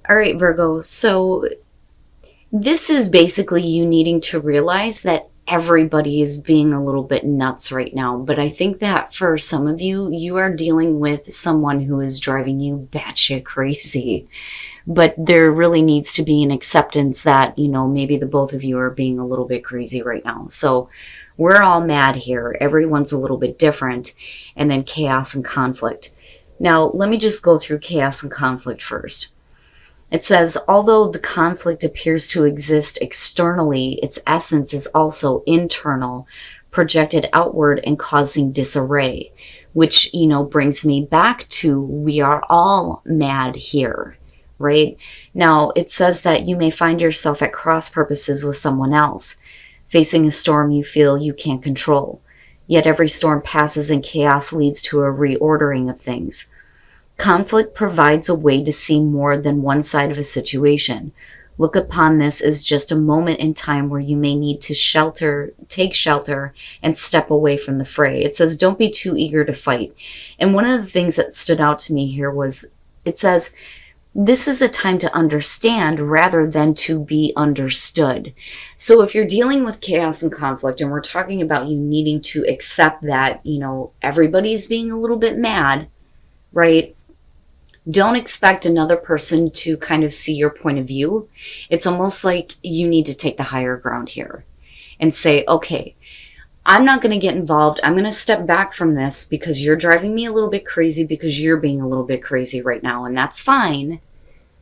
All right, Virgo. So this is basically you needing to realize that everybody is being a little bit nuts right now. But I think that for some of you, you are dealing with someone who is driving you batshit crazy. But there really needs to be an acceptance that, maybe the both of you are being a little bit crazy right now. So we're all mad here. Everyone's a little bit different. And then chaos and conflict. Now, let me just go through chaos and conflict first. It says, although the conflict appears to exist externally, its essence is also internal, projected outward and causing disarray, which, brings me back to we are all mad here, right? Now, it says that you may find yourself at cross purposes with someone else, facing a storm you feel you can't control. Yet every storm passes and chaos leads to a reordering of things. Conflict provides a way to see more than one side of a situation. Look upon this as just a moment in time where you may need to take shelter, and step away from the fray. It says, don't be too eager to fight. And one of the things that stood out to me here was, it says, this is a time to understand rather than to be understood. So if you're dealing with chaos and conflict, and we're talking about you needing to accept that, everybody's being a little bit mad, right? Don't expect another person to kind of see your point of view. It's almost like you need to take the higher ground here and say, okay, I'm not going to get involved. I'm going to step back from this because you're driving me a little bit crazy because you're being a little bit crazy right now. And that's fine.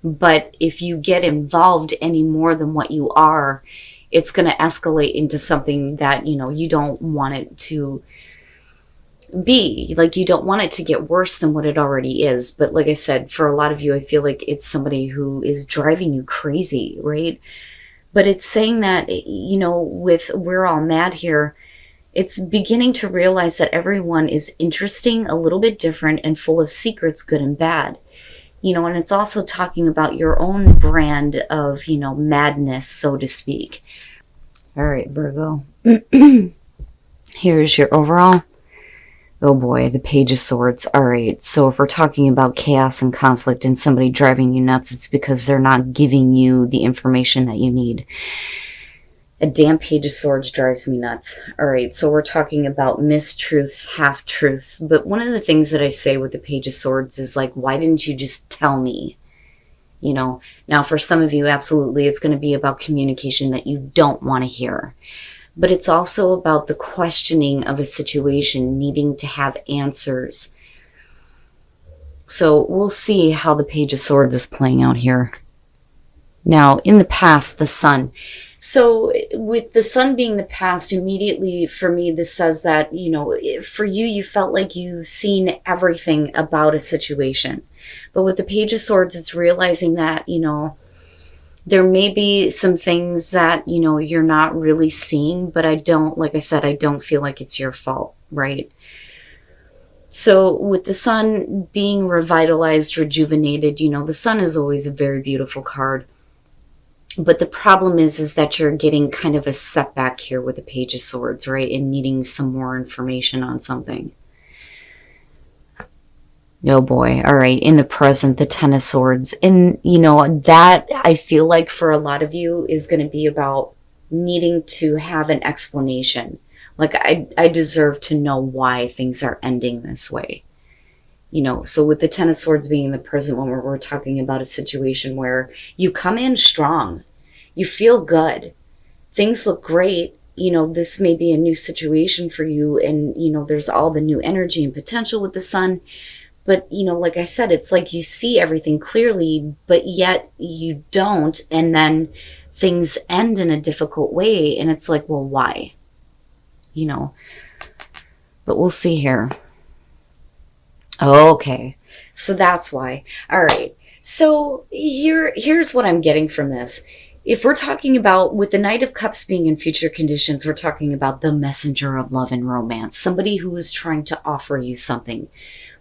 But if you get involved any more than what you are, it's going to escalate into something that, you don't want it to be. Like, you don't want it to get worse than what it already is. But like I said, for a lot of you, I feel like it's somebody who is driving you crazy, right? But it's saying that, with we're all mad here, it's beginning to realize that everyone is interesting, a little bit different, and full of secrets, good and bad. And it's also talking about your own brand of, madness, so to speak. All right, Virgo. Here's your overall. Oh boy, the Page of Swords. All right, so if we're talking about chaos and conflict and somebody driving you nuts, it's because they're not giving you the information that you need. A damn Page of Swords drives me nuts. All right, so we're talking about mistruths, half-truths. But one of the things that I say with the Page of Swords is like, why didn't you just tell me? Now for some of you, absolutely, it's going to be about communication that you don't want to hear. But it's also about the questioning of a situation, needing to have answers. So we'll see how the Page of Swords is playing out here. Now, in the past, the Sun. So with the Sun being the past, immediately for me, this says that, for you, you felt like you've seen everything about a situation. But with the Page of Swords, it's realizing that, there may be some things that, you're not really seeing, but like I said, I don't feel like it's your fault, right? So with the Sun being revitalized, rejuvenated, the Sun is always a very beautiful card. But the problem is that you're getting kind of a setback here with the Page of Swords, right? And needing some more information on something. Oh boy. All right. In the present, the Ten of Swords. And, that I feel like for a lot of you is going to be about needing to have an explanation. Like, I deserve to know why things are ending this way. So with the Ten of Swords being in the present moment, we're talking about a situation where you come in strong. You feel good. Things look great. This may be a new situation for you. And, there's all the new energy and potential with the Sun. But, like I said, it's like you see everything clearly, but yet you don't. And then things end in a difficult way. And it's like, well, why? But we'll see here. Okay. So that's why. All right. So here's what I'm getting from this. If we're talking about, with the Knight of Cups being in future conditions, we're talking about the messenger of love and romance. Somebody who is trying to offer you something.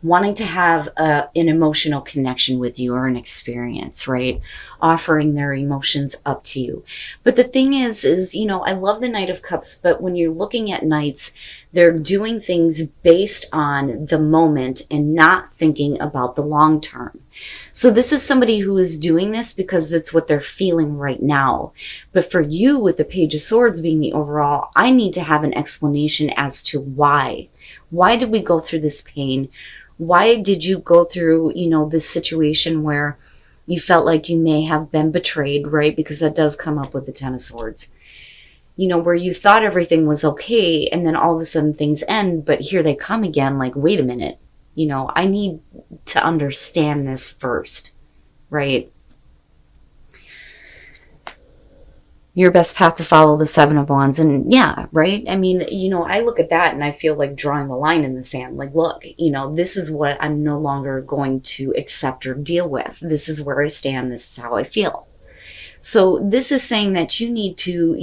wanting to have an emotional connection with you or an experience, right? Offering their emotions up to you. But the thing is, I love the Knight of Cups, but when you're looking at knights, they're doing things based on the moment and not thinking about the long term. So this is somebody who is doing this because that's what they're feeling right now. But for you, with the Page of Swords being the overall, I need to have an explanation as to why. Why did we go through this pain? Why did you go through, this situation where you felt like you may have been betrayed, right? Because that does come up with the Ten of Swords. Where you thought everything was okay and then all of a sudden things end, but here they come again, like, wait a minute. I need to understand this first, right? Your best path to follow, the Seven of Wands. And yeah, right? I mean, I look at that and I feel like drawing the line in the sand. Like, look, this is what I'm no longer going to accept or deal with. This is where I stand. This is how I feel. So this is saying that you need to,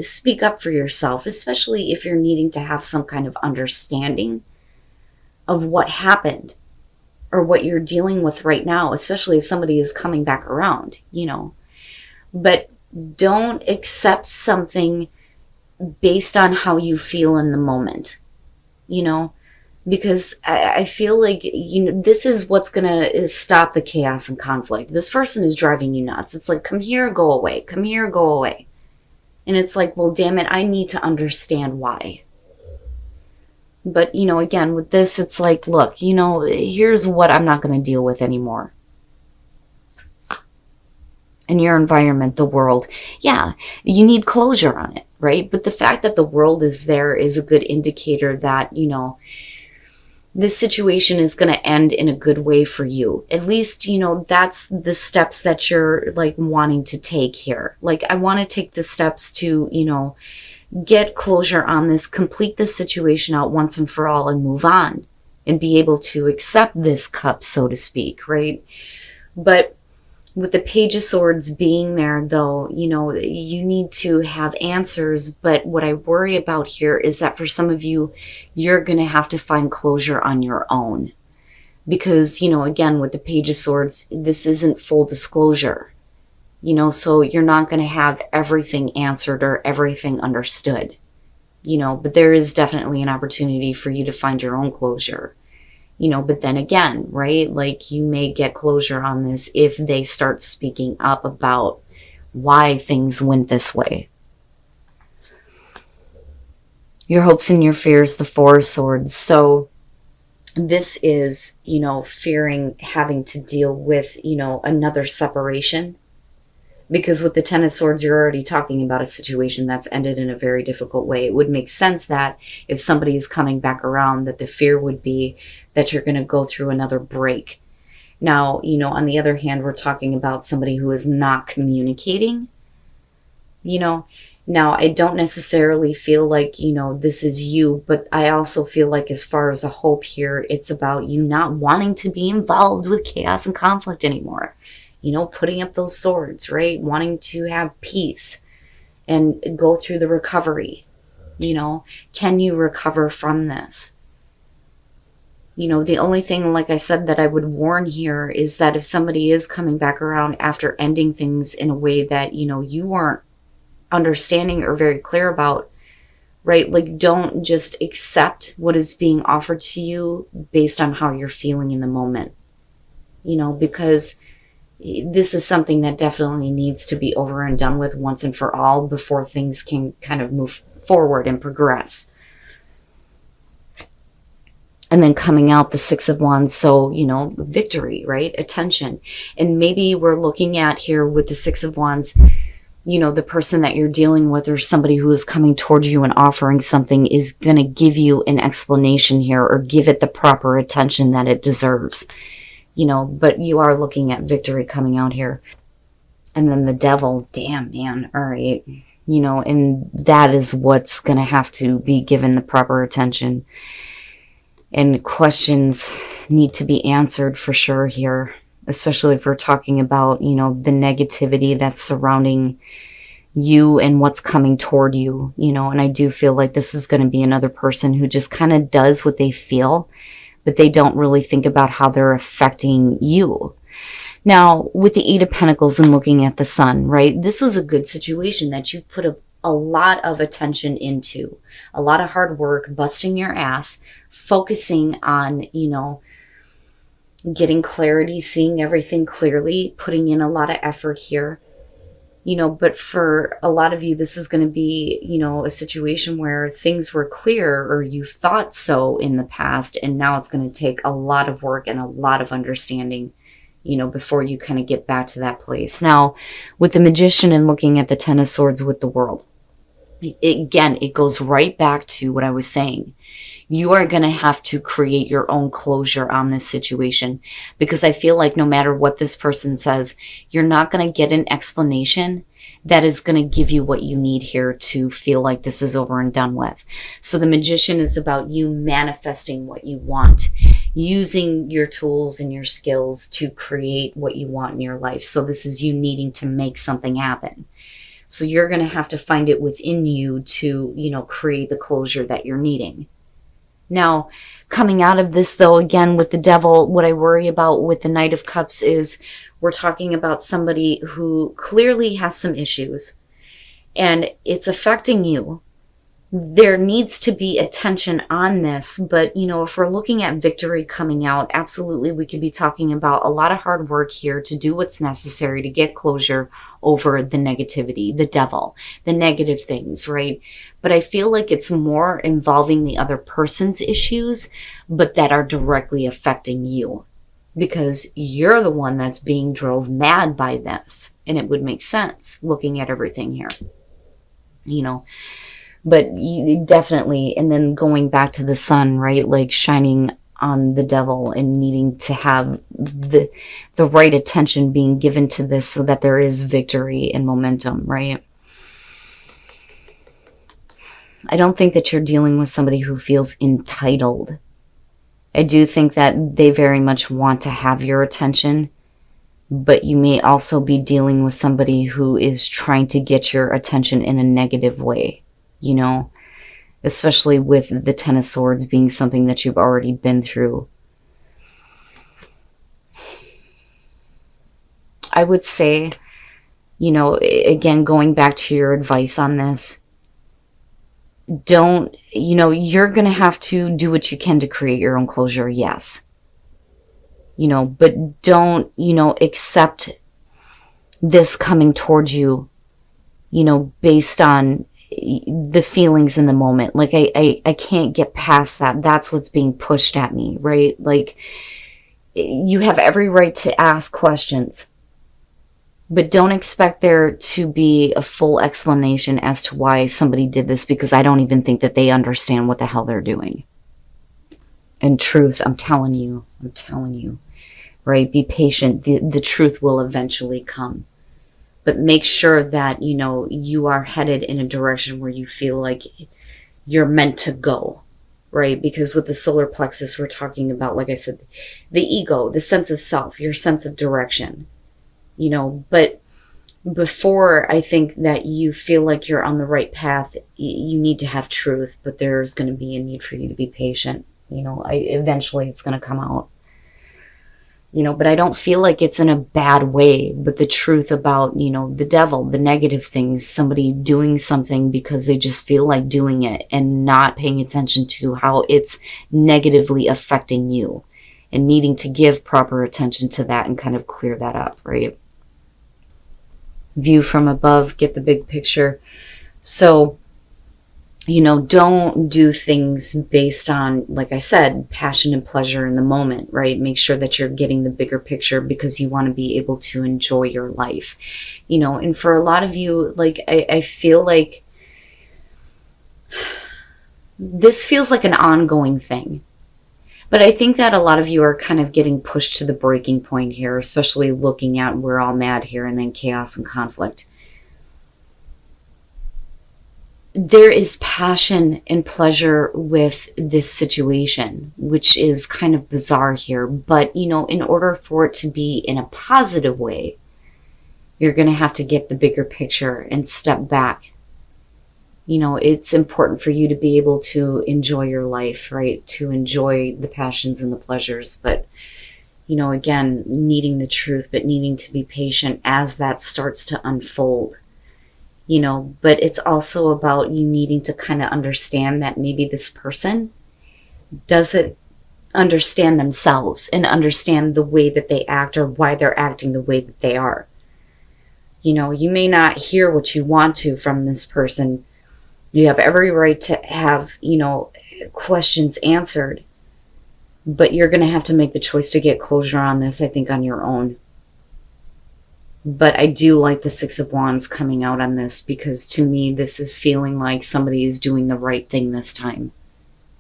speak up for yourself, especially if you're needing to have some kind of understanding of what happened or what you're dealing with right now, especially if somebody is coming back around, But don't accept something based on how you feel in the moment, because I feel like, this is what's going to stop the chaos and conflict. This person is driving you nuts. It's like, come here, go away. Come here, go away. And it's like, well, damn it, I need to understand why. But, again, with this, it's like, look, here's what I'm not going to deal with anymore. In your environment, the world, yeah, you need closure on it, right? But the fact that the world is there is a good indicator that, this situation is going to end in a good way for you. At least, that's the steps that you're like wanting to take here. Like, I want to take the steps to, get closure on this, complete this situation out once and for all and move on and be able to accept this cup, so to speak, right? But with the Page of Swords being there, though, you need to have answers. But what I worry about here is that for some of you, you're going to have to find closure on your own. Because, again, with the Page of Swords, this isn't full disclosure. So you're not going to have everything answered or everything understood. But there is definitely an opportunity for you to find your own closure. But then again, right? Like, you may get closure on this if they start speaking up about why things went this way. Your hopes and your fears, the Four of Swords. So this is, fearing having to deal with, another separation. Because with the Ten of Swords, you're already talking about a situation that's ended in a very difficult way. It would make sense that if somebody is coming back around, that the fear would be that you're going to go through another break. Now, on the other hand, we're talking about somebody who is not communicating. Now, I don't necessarily feel like, this is you, but I also feel like as far as a hope here, it's about you not wanting to be involved with chaos and conflict anymore. Putting up those swords, right? Wanting to have peace and go through the recovery. Can you recover from this? The only thing, like I said, that I would warn here is that if somebody is coming back around after ending things in a way that, you weren't understanding or very clear about, right? Like, don't just accept what is being offered to you based on how you're feeling in the moment, because this is something that definitely needs to be over and done with once and for all before things can kind of move forward and progress. And then coming out the Six of Wands. So, victory, right? Attention. And maybe we're looking at here with the Six of Wands, the person that you're dealing with or somebody who is coming towards you and offering something is going to give you an explanation here or give it the proper attention that it deserves. But you are looking at victory coming out here. And then the Devil, damn, man, all right. And that is what's going to have to be given the proper attention. And questions need to be answered for sure here, especially if we're talking about, the negativity that's surrounding you and what's coming toward you, and I do feel like this is going to be another person who just kind of does what they feel. but they don't really think about how they're affecting you. Now, with the Eight of Pentacles and looking at the Sun, right, this is a good situation that you've put a lot of attention into, a lot of hard work, busting your ass, focusing on, getting clarity, seeing everything clearly, putting in a lot of effort here. But for a lot of you, this is going to be, a situation where things were clear or you thought so in the past, and now it's going to take a lot of work and a lot of understanding, before you kind of get back to that place. Now, with the Magician and looking at the Ten of Swords with the World, it goes right back to what I was saying. You are going to have to create your own closure on this situation, because I feel like no matter what this person says, you're not going to get an explanation that is going to give you what you need here to feel like this is over and done with. So the Magician is about you manifesting what you want, using your tools and your skills to create what you want in your life. So this is you needing to make something happen. So you're going to have to find it within you to, create the closure that you're needing. Now, coming out of this, though, again, with the Devil, what I worry about with the Knight of Cups is we're talking about somebody who clearly has some issues and it's affecting you. There needs to be attention on this, but, if we're looking at victory coming out, absolutely, we could be talking about a lot of hard work here to do what's necessary to get closure over the negativity, the devil, the negative things, right? But I feel like it's more involving the other person's issues, but that are directly affecting you, because you're the one that's being drove mad by this. And it would make sense looking at everything here, but you definitely, and then going back to the Sun, right? Like shining on the devil and needing to have the right attention being given to this so that there is victory and momentum, right? I don't think that you're dealing with somebody who feels entitled. I do think that they very much want to have your attention, but you may also be dealing with somebody who is trying to get your attention in a negative way, especially with the Ten of Swords being something that you've already been through. I would say, again, going back to your advice on this, you're going to have to do what you can to create your own closure, yes. But don't, accept this coming towards you, based on the feelings in the moment. Like, I can't get past that. That's what's being pushed at me, right? Like, you have every right to ask questions, but don't expect there to be a full explanation as to why somebody did this, because I don't even think that they understand what the hell they're doing. And truth, I'm telling you, right? Be patient. The truth will eventually come. But make sure that, you are headed in a direction where you feel like you're meant to go, right? Because with the solar plexus, we're talking about, like I said, the ego, the sense of self, your sense of direction, But before I think that you feel like you're on the right path, you need to have truth, but there's going to be a need for you to be patient. Eventually it's going to come out. But I don't feel like it's in a bad way. But the truth about, the devil, the negative things, somebody doing something because they just feel like doing it and not paying attention to how it's negatively affecting you, and needing to give proper attention to that and kind of clear that up, right? View from above, get the big picture. So, don't do things based on, like I said, passion and pleasure in the moment, right? Make sure that you're getting the bigger picture, because you want to be able to enjoy your life, and for a lot of you, like, I feel like this feels like an ongoing thing. But I think that a lot of you are kind of getting pushed to the breaking point here, especially looking at we're all mad here and then chaos and conflict. There is passion and pleasure with this situation, which is kind of bizarre here. But, in order for it to be in a positive way, you're going to have to get the bigger picture and step back, You know, it's important for you to be able to enjoy your life, right? To enjoy the passions and the pleasures. But, you know, again, needing the truth, but needing to be patient as that starts to unfold. You know, but it's also about you needing to kind of understand that maybe this person doesn't understand themselves and understand the way that they act or why they're acting the way that they are. You know, you may not hear what you want to from this person. You have every right to have, you know, questions answered, but you're going to have to make the choice to get closure on this, I think, on your own. But I do like the Six of Wands coming out on this, because to me, this is feeling like somebody is doing the right thing this time.